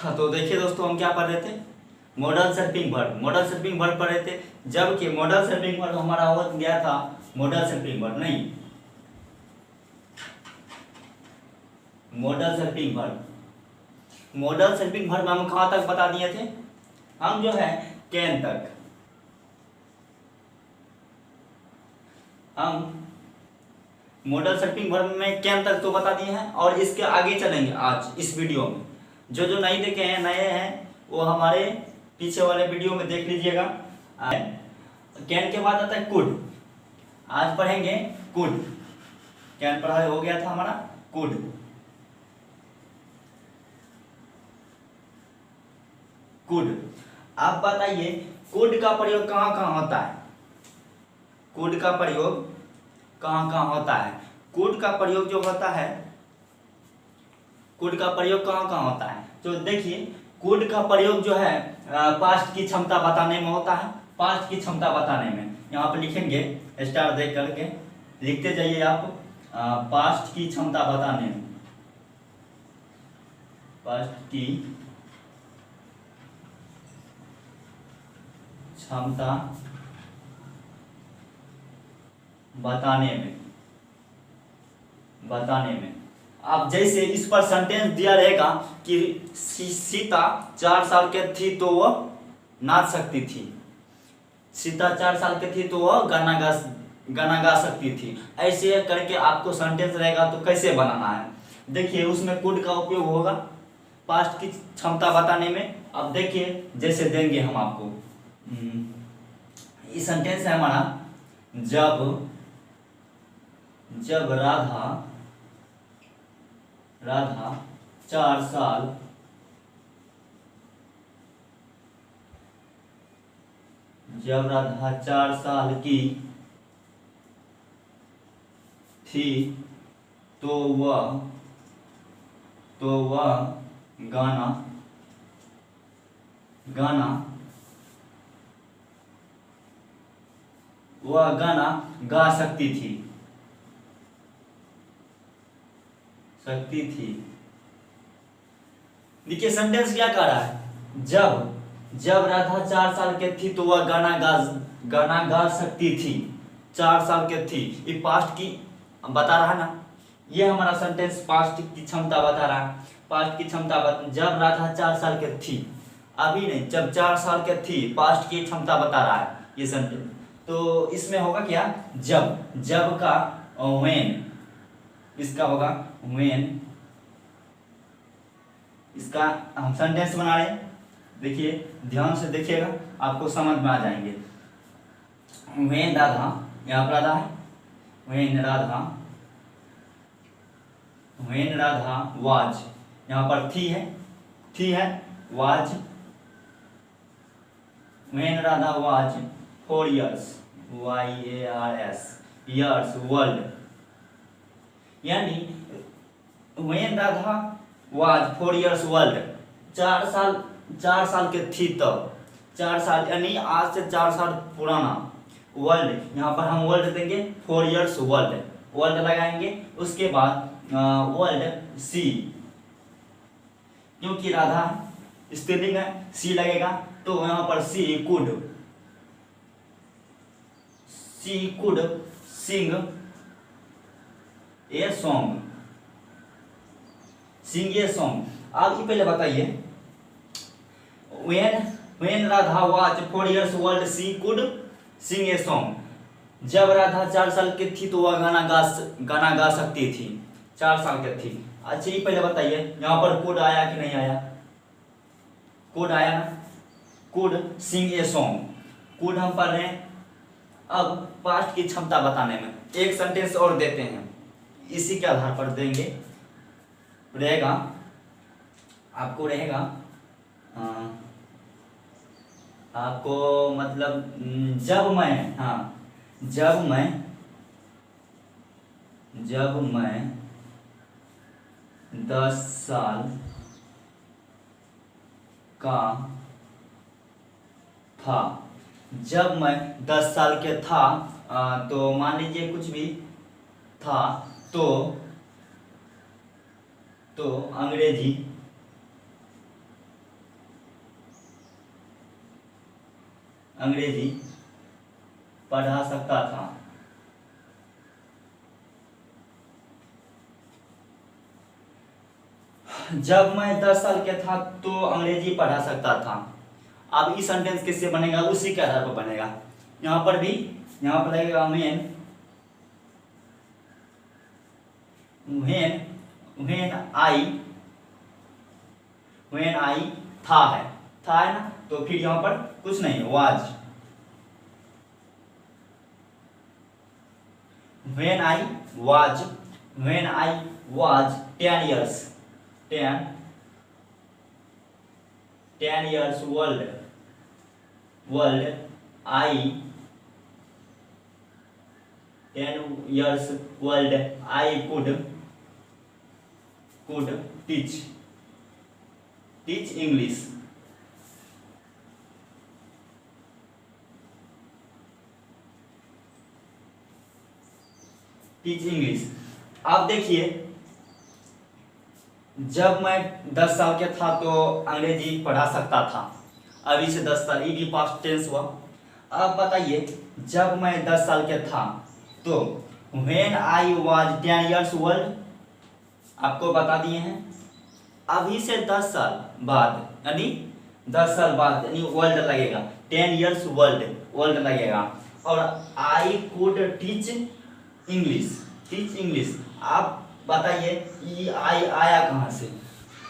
हाँ, तो देखिए दोस्तों, हम क्या पढ़ रहे थे, मॉडल सर्पिंग वर्ब। मॉडल सर्पिंग वर्ब पढ़ रहे थे, जबकि मॉडल सर्पिंग वर्ब हमारा हो गया था मॉडल सर्पिंग वर्ब नहीं, मॉडल सर्पिंग वर्ब। मॉडल सर्पिंग वर्ब हम कहाँ तक बता दिए थे, हम जो है कैन तक, हम मॉडल सर्पिंग वर्ब में कैन तक तो बता दिए हैं, और इसके आगे चलेंगे आज इस वीडियो में। जो जो नहीं देखे हैं, नए हैं, वो हमारे पीछे वाले वीडियो में देख लीजिएगा। कैन के बाद आता है कुड। आज पढ़ेंगे कुड। कैन पढ़ाई हो गया था हमारा, कुड। कुड, आप बताइए कुड का प्रयोग कहाँ कहाँ होता है, कुड का प्रयोग कहाँ कहाँ होता है। कुड का प्रयोग जो होता है, कुड का प्रयोग कहाँ कहाँ होता है, तो देखिए कुड का प्रयोग जो है पास्ट की क्षमता बताने में होता है। पास्ट की क्षमता बताने में यहाँ पे लिखेंगे, स्टार देख करके लिखते जाइए आप, पास्ट की क्षमता बताने में, पास्ट की क्षमता बताने में अब जैसे इस पर सेंटेंस दिया रहेगा कि सीता 4 साल के थी तो वह नाच सकती थी, सीता 4 साल की थी तो वह गाना गा सकती थी, ऐसे करके आपको सेंटेंस रहेगा तो कैसे बनाना है। देखिए उसमें कुड का उपयोग होगा पास्ट की क्षमता बताने में। अब देखिए जैसे देंगे हम आपको, ये सेंटेंस है हमारा, जब राधा 4 साल जब राधा 4 साल की थी तो वह गाना गा सकती थी। देखिए सेंटेंस क्या कह रहा है, जब राधा 4 साल के थी तो वह गाना गा सकती थी, 4 साल के थी, ये पास्ट की बता रहा है ना, ये हमारा सेंटेंस पास्ट की क्षमता बता रहा है। पास्ट की क्षमता जब राधा 4 साल के थी, अभी नहीं, जब 4 साल के थी, पास्ट की क्षमता बता रहा है ये सेंटेंस। तो इसमें होगा क्या, जब का व्हेन, इसका होगा व्हेन, इसका हम सेंटेंस बना रहे हैं। देखिए ध्यान से देखिएगा, आपको समझ में आ जाएंगे। व्हेन राधा, यहाँ पर राधा है, व्हेन राधा वाज, यहाँ पर थी है, was, when Radha was 4 years, YARS, years, world, यानी when Radha was 4 years world, 4 साल के थी तब, 4 साल यानी आज से 4 साल पुराना वर्ल्ड, यहाँ पर हम वर्ल्ड देंगे, 4 years वर्ल्ड लगाएंगे। उसके बाद वर्ल्ड सी, क्योंकि राधा स्त्रीलिंग है, सी लगेगा, तो यहाँ पर she could sing a song, sing a song. आप ही पहले बताइए, when Radha was 4 years old she could sing a song. जब राधा 4 साल की थी तो वह गाना गा सकती थी, 4 साल की थी। अच्छा ये पहले बताइए, यहाँ पर कुड आया कि नहीं आया, कुड आया ना, could sing a song, could हम पढ़ रहे हैं। अब पास्ट की क्षमता बताने में एक सेंटेंस और देते हैं, इसी के आधार पर देंगे, रहेगा आपको, रहेगा आपको मतलब जब मैं 10 साल का था, जब मैं 10 साल के था, तो मान लीजिए कुछ भी था, तो अंग्रेजी अंग्रेजी पढ़ा सकता था। जब मैं 10 साल के था तो अंग्रेजी पढ़ा सकता था। अब इस सेंटेंस किससे बनेगा, उसी के आधार पर बनेगा। यहाँ पर भी यहाँ पर लगेगा व्हेन आई था है ना, तो फिर यहाँ पर कुछ नहीं, was. When I was 10 years 10 years old I 10 years old I could teach English। Teach English. आप देखिए, जब मैं 10 साल के था तो अंग्रेजी पढ़ा सकता था। अभी से 10 साल, ये भी पास्ट टेंस हुआ। अब बताइए, जब मैं 10 साल के था तो when I was 10 years old, आपको बता दिए हैं। अभी से 10 साल बाद, यानी 10 साल बाद, यानी वर्ल्ड लगेगा, 10 years वर्ल्ड लगेगा। और आई कुड टीच इंग्लिश। आप बताइए, ये आई आया कहाँ से?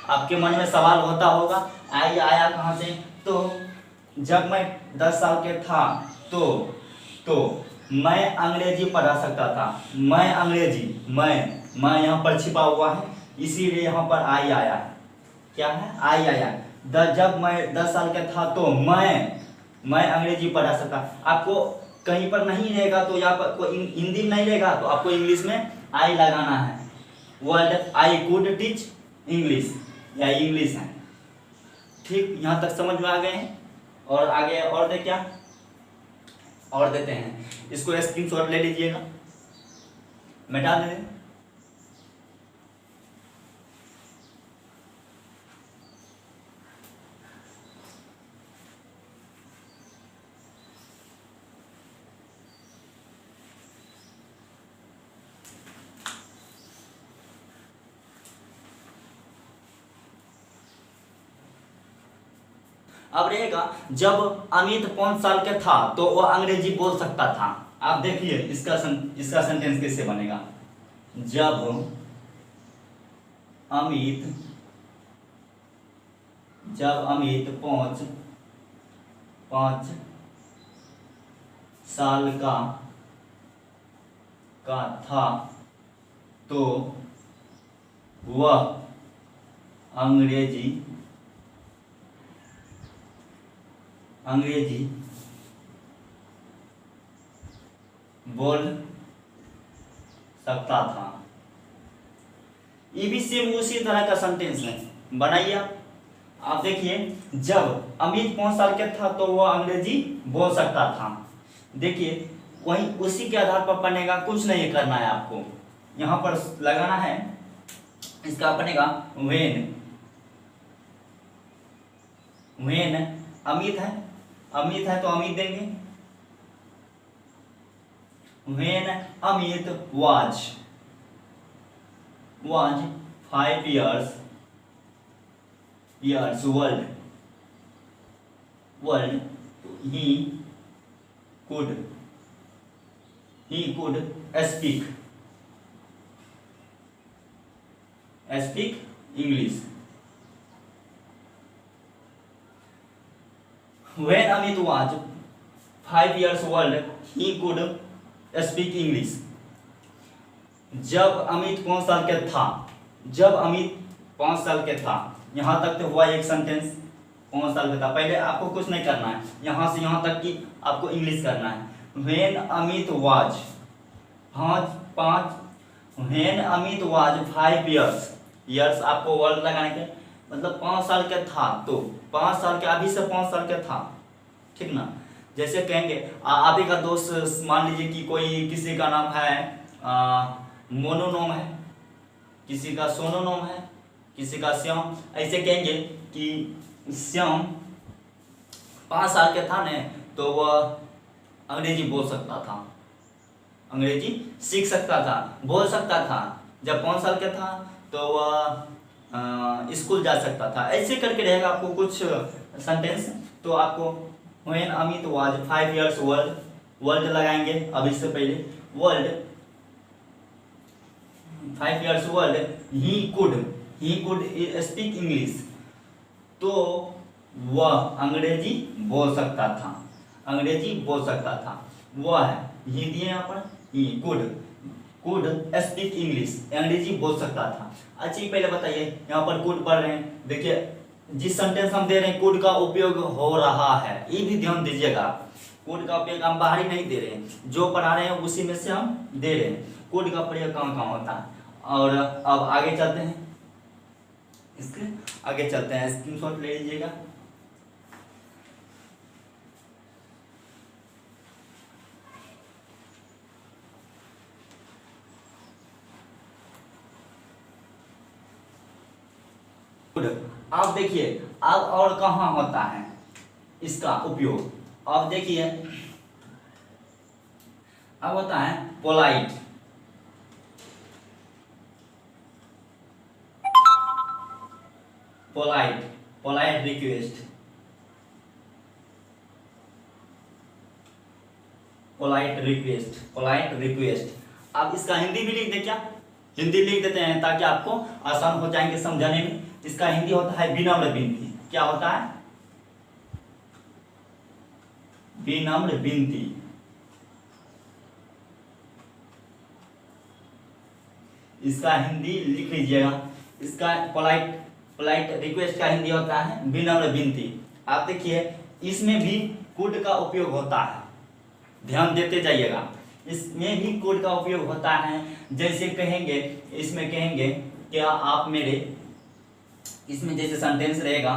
आपके मन में सवाल होता होगा, आई आया कहाँ से? तो जब मैं 10 साल के था तो मैं अंग्रेजी पढ़ा सकता था। मैं यहाँ पर छिपा हुआ है, इसीलिए यहाँ पर आई आया है। क्या है? आई आया। जब मैं 10 साल का था तो मैं अंग्रेजी पढ़ा सकता। आपको कहीं पर नहीं रहेगा तो यहाँ पर कोई हिंदी में नहीं रहेगा तो आपको इंग्लिश में आई लगाना है। Word I could teach English, या इंग्लिश है। ठीक, यहाँ तक समझ में आ गए हैं? और आगे और दे क्या और देते हैं, इसको स्क्रीनशॉट ले लीजिएगा, मैं डाल दें। अब रहेगा, जब अमित 5 साल का था तो वह अंग्रेजी बोल सकता था। आप देखिए इसका सेंटेंस कैसे बनेगा। जब अमित 5 साल का था तो वह अंग्रेजी बोल सकता था। ये भी सेम उसी तरह का सेंटेंस है, बनाइए आप देखिए, जब अमित 5 साल का था तो वह अंग्रेजी बोल सकता था। देखिए, वही उसी के आधार पर बनेगा, कुछ नहीं करना है आपको। यहाँ पर लगाना है, इसका बनेगा व्हेन अमित है तो अमित देंगे। When Amit was 5 years old he could speak English। When Amit was 5 years old, he could speak English। जब अमित 5 साल का था, यहाँ तक तो हुआ एक सेंटेंस। 5 साल का था, पहले आपको कुछ नहीं करना है, यहाँ से यहाँ तक की आपको इंग्लिश करना है। When अमित was 5 years आपको वर्ड लगाने के, मतलब 5 साल का था तो 5 साल के, अभी से 5 साल का था, ठीक ना। जैसे कहेंगे आप ही का दोस्त, मान लीजिए कि कोई किसी का नाम है मोनोनोम है, किसी का सोनोनोम है, किसी का श्याम। ऐसे कहेंगे कि श्याम 5 साल का था ने तो वह अंग्रेजी बोल सकता था, अंग्रेजी सीख सकता था, बोल सकता था। जब 5 साल का था तो वह स्कूल जा सकता था। ऐसे करके रहेगा आपको कुछ सेंटेंस। तो आपको when Amit was 5 years old, world लगाएंगे। अब इससे पहले world 5 years old he could speak English, तो वह अंग्रेजी बोल सकता था, अंग्रेजी बोल सकता था। वह है ही दिए यहाँ पर, ही कुड स्पीक इंग्लिश, अंग्रेजी बोल सकता था। अच्छा पहले बताइए, यहाँ पर कुड पढ़ रहे हैं, देखिए जिस सेंटेंस हम दे रहे हैं कुड का उपयोग हो रहा है, ये भी ध्यान दीजिएगा। कुड का उपयोग हम बाहरी नहीं दे रहे हैं, जो पढ़ा रहे हैं उसी में से हम दे रहे हैं। कुड का प्रयोग कहाँ कहाँ होता है। और अब आगे चलते हैं, इसके आगे चलते हैं, स्क्रीनशॉट ले लीजिएगा। आप देखिए अब और कहाँ होता है इसका उपयोग। अब देखिए अब होता है polite, polite polite request, polite request, polite request. अब इसका हिंदी भी लिख दे क्या, हिंदी लिख देते हैं ताकि आपको आसान हो जाएंगे समझाने में। इसका हिंदी होता है विनम्र विनती। क्या होता है, विनम्र विनती। इसका हिंदी लिख लीजिएगा। इसका पोलाइट पोलाइट रिक्वेस्ट का हिंदी होता है विनम्र विनती। आप देखिए इसमें भी कुड का उपयोग होता है, ध्यान देते जाइएगा। इसमें भी कुड का उपयोग होता है। जैसे कहेंगे, इसमें कहेंगे क्या आप मेरे, इसमें जैसे सेंटेंस रहेगा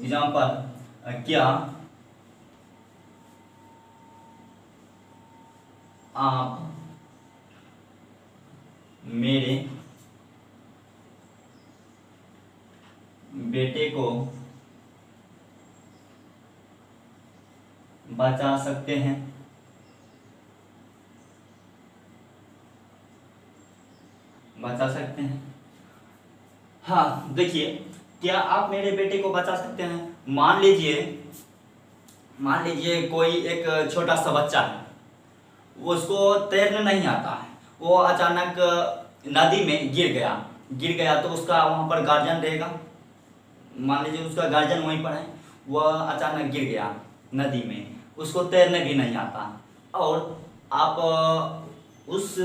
एग्जाम्पल, क्या आप मेरे बेटे को बचा सकते हैं। बचा सकते हैं। हाँ देखिए, क्या आप मेरे बेटे को बचा सकते हैं। मान लीजिए कोई एक छोटा सा बच्चा है, उसको तैरना नहीं आता है, वो अचानक नदी में गिर गया तो उसका वहाँ पर गार्जियन रहेगा। मान लीजिए उसका गार्जियन वहीं पर है, वह अचानक गिर गया नदी में, उसको तैरने भी नहीं आता, और आप उस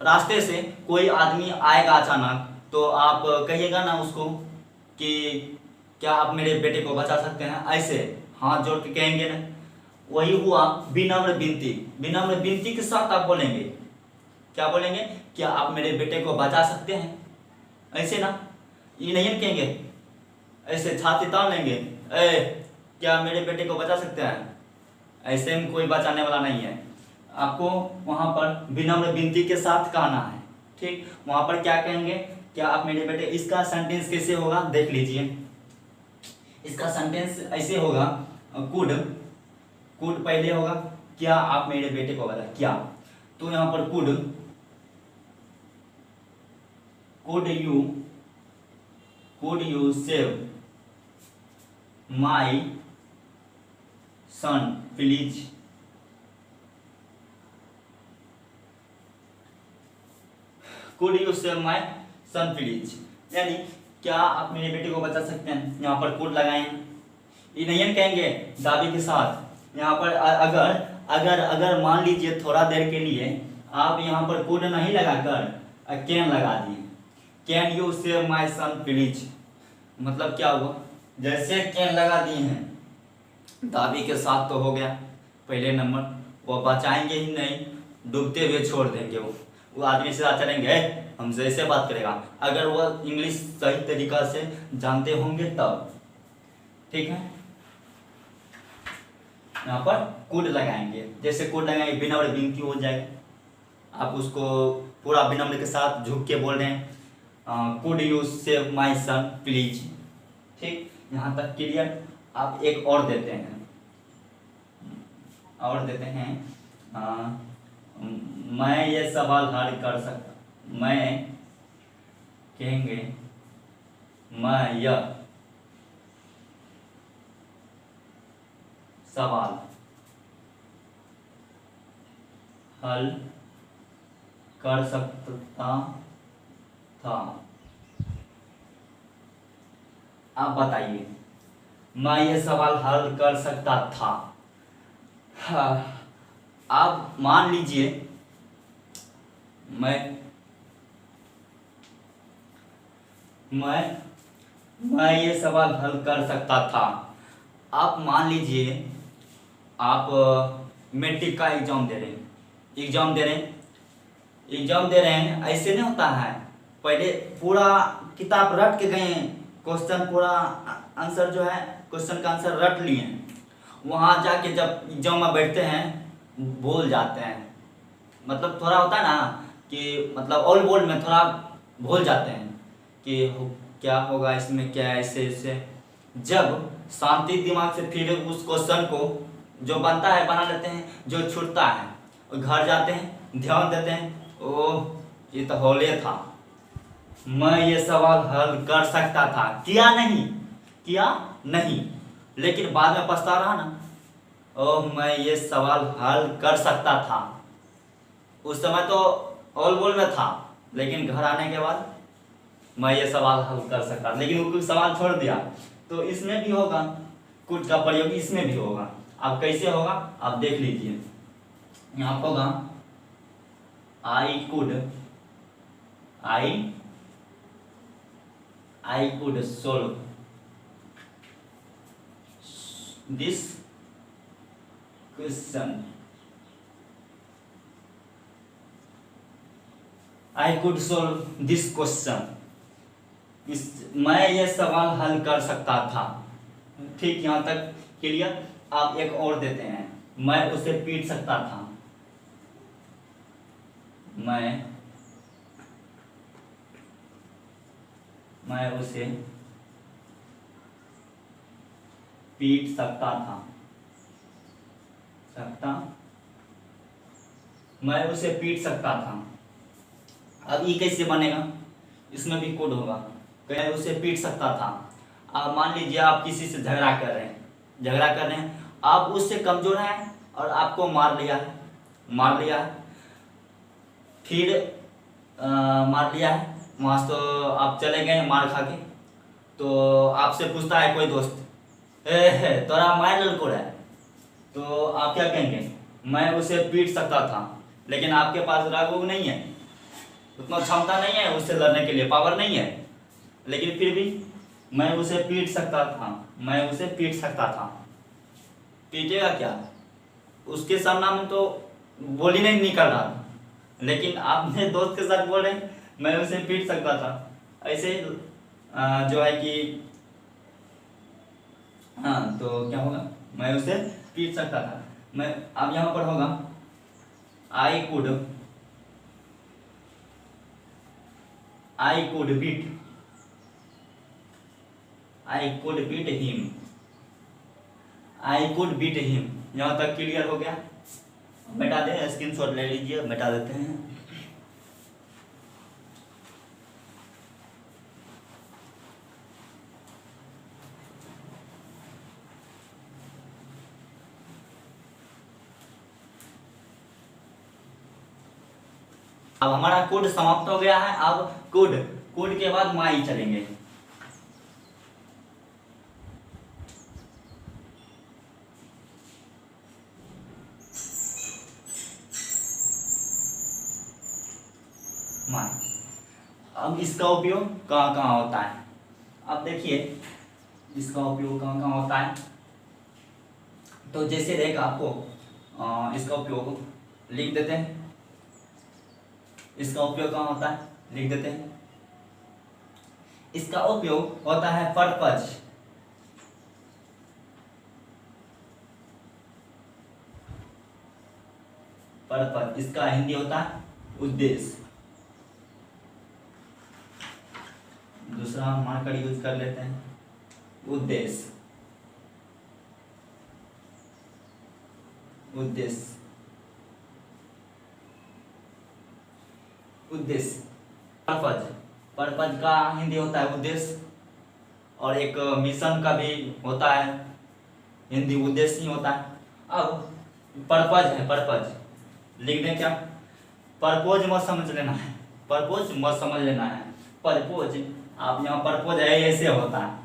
रास्ते से कोई आदमी आएगा अचानक, तो आप कहिएगा ना उसको कि क्या आप मेरे बेटे को बचा सकते हैं, ऐसे हाथ जोड़ के कहेंगे ना। वही हुआ विनम्र विनती। विनम्र विनती के साथ आप बोलेंगे, क्या बोलेंगे, क्या आप मेरे बेटे को बचा सकते हैं, ऐसे ना। ये नहीं कहेंगे ऐसे छाती तान लेंगे, क्या मेरे बेटे को बचा सकते हैं, ऐसे में कोई बचाने वाला नहीं है। आपको वहाँ पर विनम्र विनती के साथ कहना है, ठीक। वहाँ पर क्या कहेंगे, क्या आप मेरे बेटे, इसका सेंटेंस कैसे होगा देख लीजिए। इसका सेंटेंस ऐसे होगा, कुड पहले होगा, क्या आप मेरे बेटे को बता, क्या, तो यहाँ पर could you save my son please. Could you save my son please, यानी क्या आप मेरे बेटे को बचा सकते हैं। यहाँ पर कुड लगाएं, ये नहीं कहेंगे दाबी के साथ। यहाँ पर अगर मान लीजिए थोड़ा देर के लिए आप यहाँ पर कुड नहीं लगाकर कैन लगा दिए, can you save my son please, मतलब क्या हुआ, जैसे कैन लगा दिए हैं दाबी के साथ तो हो गया पहले नंबर, वो बचाएंगे ही नहीं, डूबते हुए छोड़ देंगे। वो आदमी से चलेंगे हमसे ऐसे बात करेगा, अगर वो इंग्लिश सही तरीका से जानते होंगे तब, ठीक है। यहाँ पर कुड लगाएंगे, जैसे कुड लगाएंगे विनम्र विनती हो जाएगा। आप उसको पूरा विनम्र के साथ झुक के बोल रहे हैं, could you save my son please, ठीक। यहाँ तक क्लियर। आप एक और देते हैं, और देते हैं मैं ये सवाल हल कर सकता, मैं कहेंगे मैं यह सवाल हल कर सकता था। आप बताइए, मैं ये सवाल हल कर सकता था। हाँ, आप मान लीजिए मैं मैं ये सवाल हल कर सकता था। आप मान लीजिए आप मैट्रिक का एग्जाम दे रहे हैं, एग्जाम दे रहे हैं, ऐसे नहीं होता है। पहले पूरा किताब रट के गए, क्वेश्चन पूरा आंसर जो है क्वेश्चन का आंसर रट लिए, वहाँ जाके जब एग्जाम में बैठते हैं भूल जाते हैं। मतलब थोड़ा होता है ना कि मतलब ऑल बोल्ड में थोड़ा भूल जाते हैं कि क्या होगा इसमें, क्या ऐसे ऐसे। जब शांति दिमाग से फिर उस क्वेश्चन को जो बनता है बना लेते हैं, जो छूटता है और घर जाते हैं ध्यान देते हैं, ओह ये तो होले था, मैं ये सवाल हल कर सकता था। किया नहीं, लेकिन बाद में पछता रहा ना, ओह मैं ये सवाल हल कर सकता था। उस समय तो ऑल बोल में था, लेकिन घर आने के बाद मैं ये सवाल हल कर सकता, लेकिन वो कुछ सवाल छोड़ दिया। तो इसमें भी होगा, कुछ का प्रयोग इसमें भी होगा। अब कैसे होगा आप देख लीजिए, यहाँ होगा I could solve this question. I could solve this question. मैं ये सवाल हल कर सकता था। ठीक, यहाँ तक क्लियर। आप एक और देते हैं, मैं उसे पीट सकता था। मैं उसे पीट सकता था। मैं उसे पीट सकता था। अब ये कैसे बनेगा, इसमें भी कोड होगा। मैं उसे पीट सकता था। अब मान लीजिए आप किसी से झगड़ा कर रहे हैं, आप उससे कमजोर हैं और आपको मार लिया है, फिर मार लिया है, वहाँ से तो आप चले गए मार खा के, तो आपसे पूछता है कोई दोस्त, तोरा मार लल को है, तो आप क्या कहेंगे, मैं उसे पीट सकता था। लेकिन आपके पास राग नहीं है, उतना क्षमता नहीं है उससे लड़ने के लिए, पावर नहीं है, लेकिन फिर भी मैं उसे पीट सकता था। पीटेगा क्या, उसके सामने में तो बोल ही नहीं निकल रहा था, लेकिन आपने दोस्त के साथ बोल रहे हैं मैं उसे पीट सकता था। ऐसे जो है कि हाँ, तो क्या होगा, मैं उसे पीट सकता था। मैं अब यहाँ पर होगा I could beat him। यहाँ तक क्लियर हो गया। मिटा दे, स्क्रीनशॉट ले लीजिए, मिटा देते हैं। अब हमारा कोड समाप्त हो गया है। अब कोड के बाद माई चलेंगे। माई, अब इसका उपयोग कहाँ कहाँ होता है, अब देखिए इसका उपयोग कहाँ कहाँ होता है। तो जैसे रहेगा आपको इसका उपयोग लिख देते हैं। इसका उपयोग कहाँ होता है लिख देते हैं। इसका उपयोग होता है पर्पज, इसका हिंदी होता है उद्देश्य। दूसरा मार्कर यूज कर लेते हैं, उद्देश्य, उद्देश्य। पर्पज, पर्पज का हिंदी होता है उद्देश्य, और एक मिशन का भी होता है हिंदी उद्देश्य ही होता है। अब पर्पज है, पर्पज लिख दें क्या? पर्पोज मत समझ लेना है, पर्पोज मत समझ लेना है। पर्पोज आप यहाँ पर्पोज है ऐसे होता है,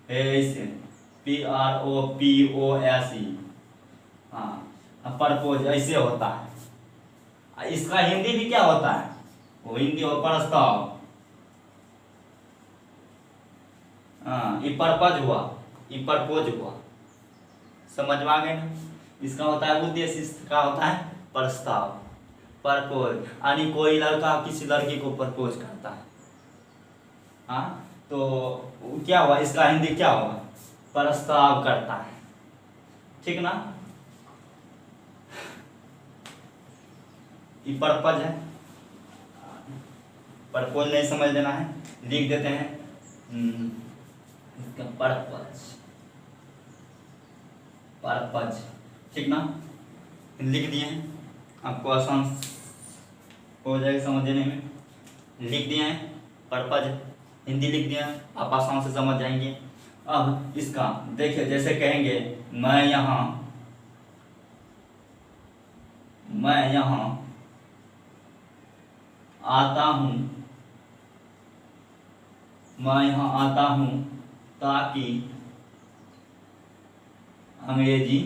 ऐसे PROPOSE, हाँ पर्पोज ऐसे होता है। इसका हिंदी भी क्या होता है? वो हिंदी हो प्रस्ताव, हाँ ये पर्पज हुआ, ये पर्पोज हुआ, समझ में आ गए ना? इसका होता है उद्देश्य, इसका होता है प्रस्ताव, प्रपोज। यानी कोई लड़का किसी लड़की को प्रपोज करता है, हाँ तो क्या हुआ? इसका हिंदी क्या हुआ? प्रस्ताव करता है, ठीक ना? ये पर्पज है, प्रपोज नहीं समझ लेना है, लिख देते हैं इसका पर्पज, पर्पज, ठीक ना? लिख दिए हैं, आपको आसान हो जाएगा समझने में। लिख दिए हैं पर्पज, हिंदी लिख दिया, आप आसान से समझ जाएंगे। अब इसका देखिए, जैसे कहेंगे मैं यहाँ आता हूँ, मैं यहाँ आता हूँ ताकि अंग्रेजी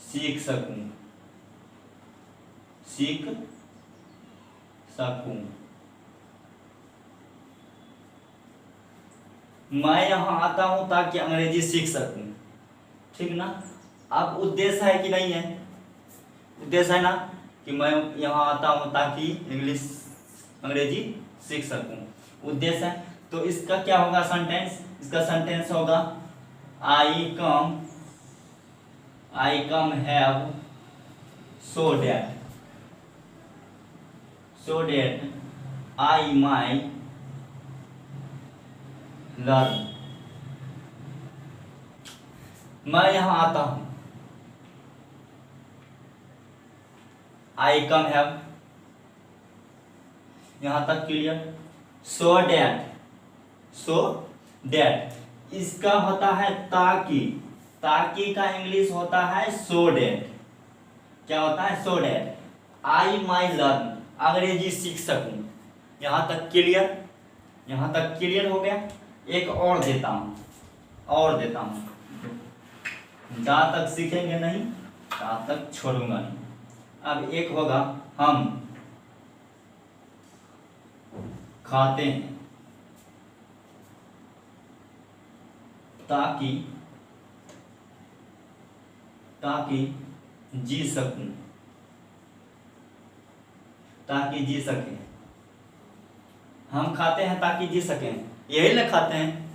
सीख सकूं, सीख सकूं। मैं यहाँ आता हूँ ताकि अंग्रेजी सीख सकूं, ठीक ना? अब उद्देश्य है कि नहीं है? उद्देश्य है ना कि मैं यहाँ आता हूँ ताकि अंग्रेजी सीख सकूं, उद्देश्य है। तो इसका क्या होगा सेंटेंस? इसका सेंटेंस होगा I come have so that I might learn। मैं यहाँ आता हूँ, आई कम हैव, यहाँ तक क्लियर। सो डेट इसका होता है ताकि, ताकि का इंग्लिश होता है सो डेट। क्या होता है? सो डेट आई माई लर्न, अंग्रेजी सीख सकूं। यहाँ तक क्लियर, यहाँ तक क्लियर हो गया। एक और देता हूँ, और देता हूँ, जहाँ तक सीखेंगे नहीं तहाँ तक छोड़ूंगा नहीं। अब एक होगा हम खाते हैं ताकि जी सकूं, ताकि जी सकें। हम खाते हैं ताकि जी सकें, यही ना खाते हैं।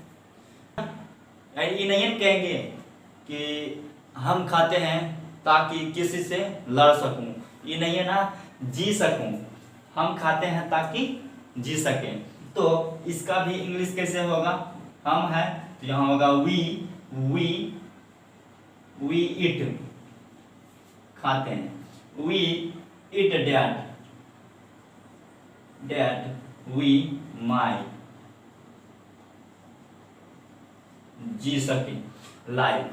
ये नहीं कहेंगे कि हम खाते हैं ताकि किसी से लड़ सकूं, ये नहीं है ना, जी सकूं। हम खाते हैं ताकि जी सकें, तो इसका भी इंग्लिश कैसे होगा? हम है तो यहाँ होगा वी ईट, खाते हैं। वी ईट डैट वी माई जी सके लाइफ,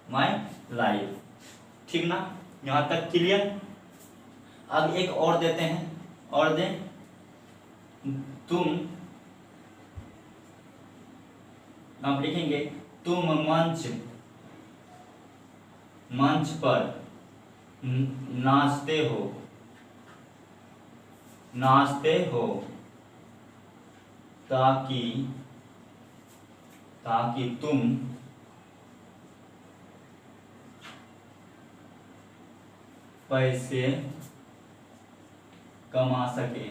माई लाइफ, ठीक ना? यहाँ तक क्लियर। अब एक और देते हैं, और दें तुम, आप लिखेंगे तुम मंच पर नाचते हो ताकि तुम पैसे कमा सके।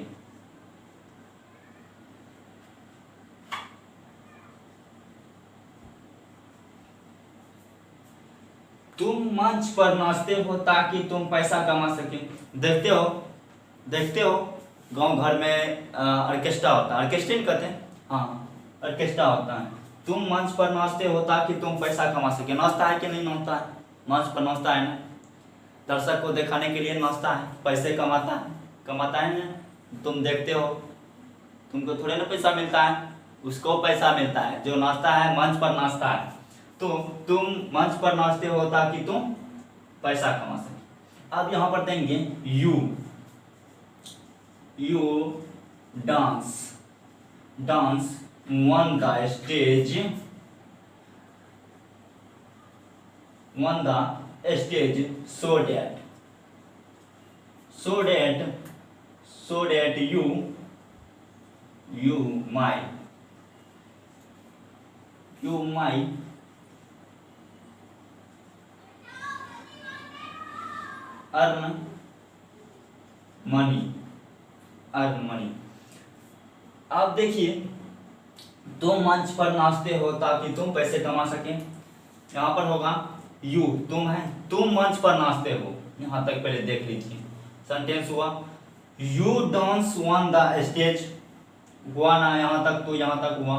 तुम मंच पर नाचते हो ताकि तुम पैसा कमा सके। देखते हो गांव घर में ऑर्केस्ट्रा होता है, ऑर्केस्ट्रा कहते हैं, हाँ ऑर्केस्ट्रा होता है, तुम मंच पर नाचते हो ताकि तुम पैसा कमा सके। नाचता है कि नहीं नाचता है? मंच पर नाचता है ना, दर्शक को दिखाने के लिए नाचता है, पैसे कमाता है ना। तुम देखते हो, तुमको थोड़े ना पैसा मिलता है, उसको पैसा मिलता है जो नाचता है, मंच पर नाचता है। तो तुम मंच पर नाचते हो ताकि तुम पैसा कमा सके। अब यहाँ पर देंगे you dance on the stage so that you might earn money। अब देखिए, तुम मंच पर नाचते हो ताकि तुम पैसे कमा सके। यहाँ पर होगा यू, तुम है, तुम मंच पर नाचते हो। यहाँ तक पहले देख लीजिए, सेंटेंस हुआ you dance on the stage, हुआ ना यहाँ तक, तो यहाँ तक हुआ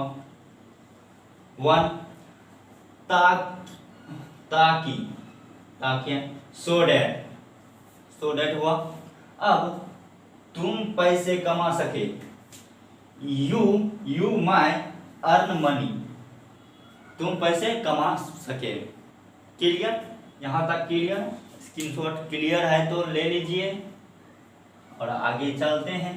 वन। ताकि सो डेट हुआ। अब तुम पैसे कमा सके, यू माई अर्न मनी, तुम पैसे कमा सके। क्लियर? यहाँ तक क्लियर? स्क्रीनशॉट क्लियर है तो ले लीजिए और आगे चलते हैं।